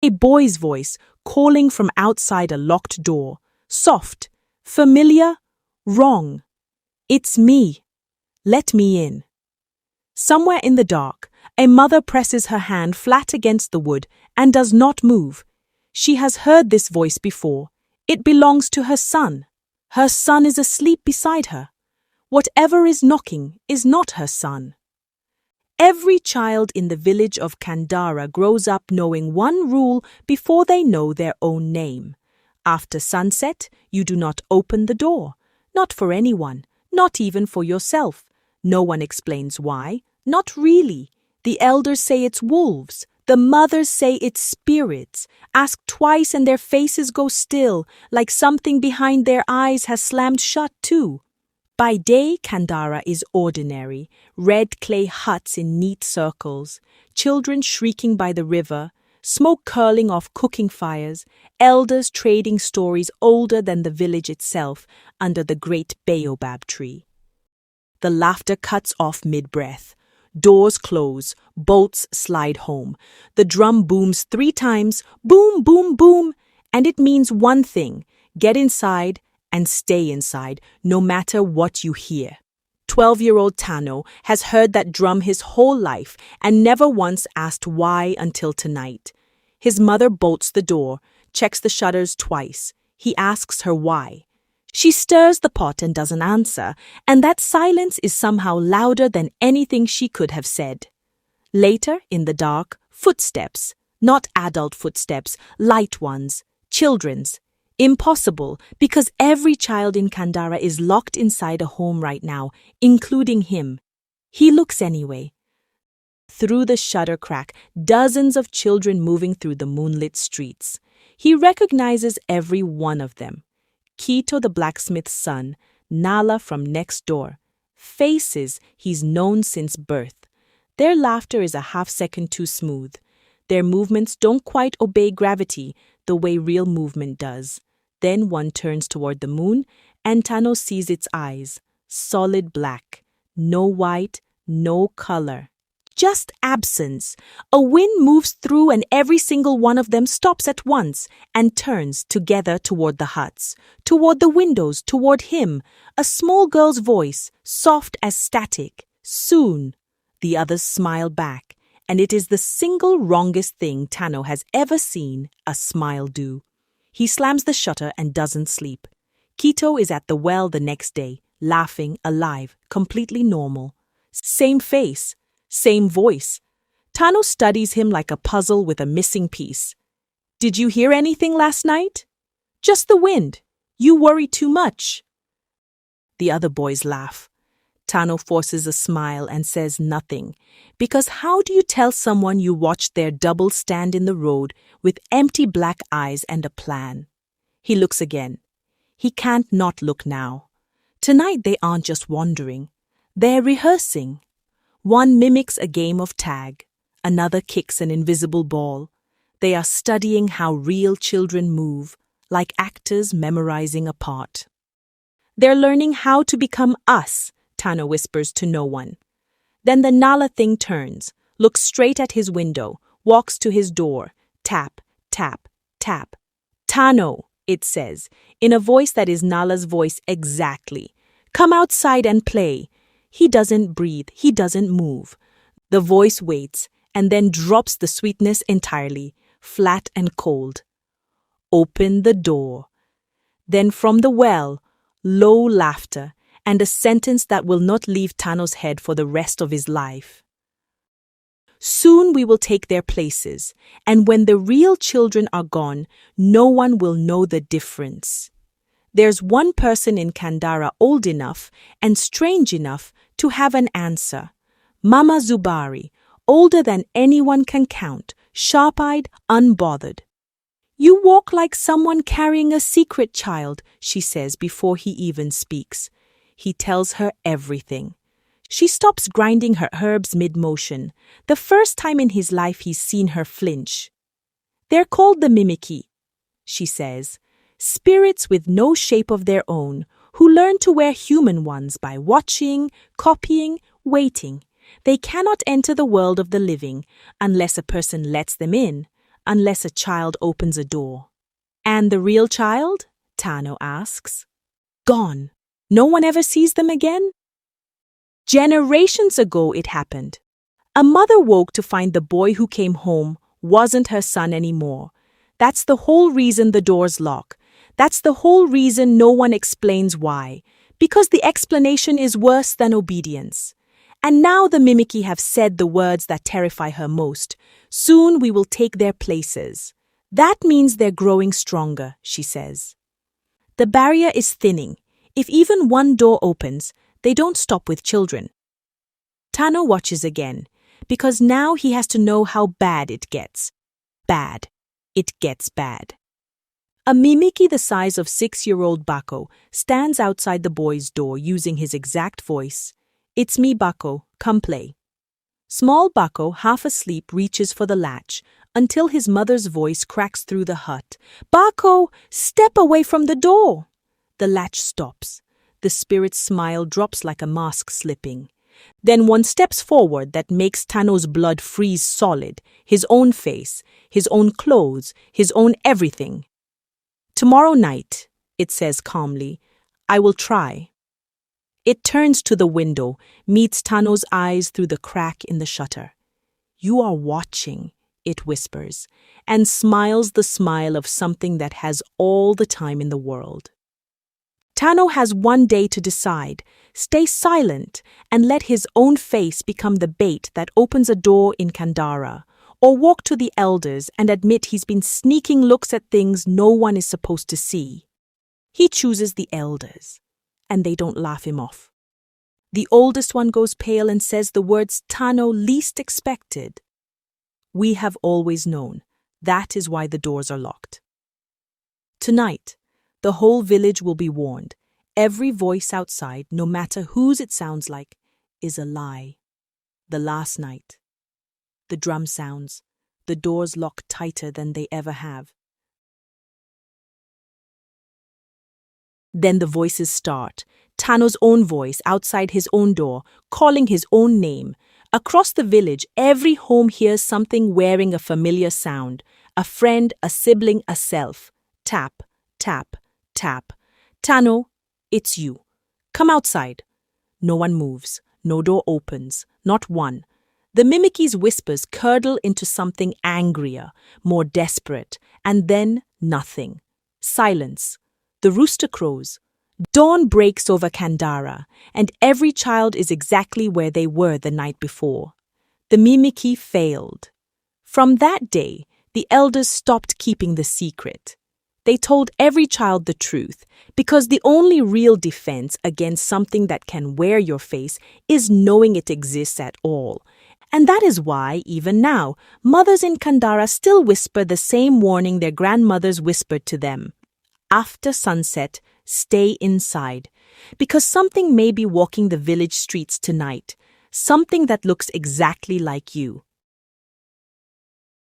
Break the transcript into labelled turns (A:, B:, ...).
A: A boy's voice calling from outside a locked door. Soft, familiar, wrong. It's me. Let me in. Somewhere in the dark, a mother presses her hand flat against the wood and does not move. She has heard this voice before. It belongs to her son. Her son is asleep beside her. Whatever is knocking is not her son. Every child in the village of Kandara grows up knowing one rule before they know their own name. After sunset, you do not open the door. Not for anyone, not even for yourself. No one explains why. Not really. The elders say it's wolves. The mothers say it's spirits. Ask twice and their faces go still, like something behind their eyes has slammed shut too. By day, Kandara is ordinary. Red clay huts in neat circles, children shrieking by the river, smoke curling off cooking fires, elders trading stories older than the village itself under the great baobab tree. The laughter cuts off mid-breath. Doors close, bolts slide home. The drum booms 3 times, boom, boom, boom, and it means one thing: get inside and stay inside, no matter what you hear. 12-year-old Tano has heard that drum his whole life and never once asked why until tonight. His mother bolts the door, checks the shutters twice. He asks her why. She stirs the pot and doesn't answer, and that silence is somehow louder than anything she could have said. Later, in the dark, footsteps. Not adult footsteps, light ones, children's. Impossible, because every child in Kandara is locked inside a home right now, including him. He looks anyway. Through the shutter crack, dozens of children moving through the moonlit streets. He recognizes every one of them. Kito the blacksmith's son, Nala from next door. Faces he's known since birth. Their laughter is a half-second too smooth. Their movements don't quite obey gravity the way real movement does. Then one turns toward the moon, and Tano sees its eyes. Solid black. No white, no color. Just absence. A wind moves through and every single one of them stops at once and turns together toward the huts, toward the windows, toward him. A small girl's voice, soft as static. Soon. The others smile back, and it is the single wrongest thing Tano has ever seen a smile do. He slams the shutter and doesn't sleep. Kito is at the well the next day, laughing, alive, completely normal. Same face. Same voice. Tano studies him like a puzzle with a missing piece. Did you hear anything last night? Just the wind. You worry too much. The other boys laugh. Tano forces a smile and says nothing, because how do you tell someone you watched their double stand in the road with empty black eyes and a plan? He looks again. He can't not look now. Tonight they aren't just wandering. They're rehearsing. One mimics a game of tag. Another kicks an invisible ball. They are studying how real children move, like actors memorizing a part. They're learning how to become us, Tano whispers to no one. Then the Nala thing turns, looks straight at his window, walks to his door. Tap, tap, tap. Tano, it says, in a voice that is Nala's voice exactly. Come outside and play. He doesn't breathe, he doesn't move. The voice waits and then drops the sweetness entirely, flat and cold. Open the door. Then from the well, low laughter and a sentence that will not leave Tano's head for the rest of his life. Soon we will take their places, and when the real children are gone, no one will know the difference. There's one person in Kandara old enough and strange enough to have an answer. Mama Zubari, older than anyone can count, sharp-eyed, unbothered. You walk like someone carrying a secret, child, she says before he even speaks. He tells her everything. She stops grinding her herbs mid-motion, the first time in his life he's seen her flinch. They're called the Mimiki, she says. Spirits with no shape of their own, who learn to wear human ones by watching, copying, waiting. They cannot enter the world of the living unless a person lets them in, unless a child opens a door. And the real child? Tano asks. Gone. No one ever sees them again? Generations ago it happened. A mother woke to find the boy who came home wasn't her son anymore. That's the whole reason the doors lock. That's the whole reason no one explains why. Because the explanation is worse than obedience. And now the Mimiki have said the words that terrify her most. Soon we will take their places. That means they're growing stronger, she says. The barrier is thinning. If even one door opens, they don't stop with children. Tano watches again, because now he has to know how bad it gets. Bad. It gets bad. A Mimiki the size of 6-year-old Bako stands outside the boy's door using his exact voice. It's me, Bako, come play. Small Bako, half asleep, reaches for the latch until his mother's voice cracks through the hut. Bako, step away from the door. The latch stops. The spirit's smile drops like a mask slipping. Then one steps forward that makes Tano's blood freeze solid, his own face, his own clothes, his own everything. Tomorrow night, it says calmly, I will try. It turns to the window, meets Tano's eyes through the crack in the shutter. You are watching, it whispers, and smiles the smile of something that has all the time in the world. Tano has one day to decide, stay silent and let his own face become the bait that opens a door in Kandara, or walk to the elders and admit he's been sneaking looks at things no one is supposed to see. He chooses the elders, and they don't laugh him off. The oldest one goes pale and says the words Tano least expected. We have always known. That is why the doors are locked. Tonight, the whole village will be warned. Every voice outside, no matter whose it sounds like, is a lie. The last night. The drum sounds. The doors lock tighter than they ever have. Then the voices start. Tano's own voice outside his own door, calling his own name. Across the village, every home hears something wearing a familiar sound. A friend, a sibling, a self. Tap, tap, tap. Tano, it's you. Come outside. No one moves. No door opens. Not one. The Mimiki's whispers curdle into something angrier, more desperate, and then nothing. Silence. The rooster crows. Dawn breaks over Kandara, and every child is exactly where they were the night before. The Mimiki failed. From that day, the elders stopped keeping the secret. They told every child the truth, because the only real defense against something that can wear your face is knowing it exists at all. And that is why, even now, mothers in Kandara still whisper the same warning their grandmothers whispered to them. After sunset, stay inside, because something may be walking the village streets tonight, something that looks exactly like you.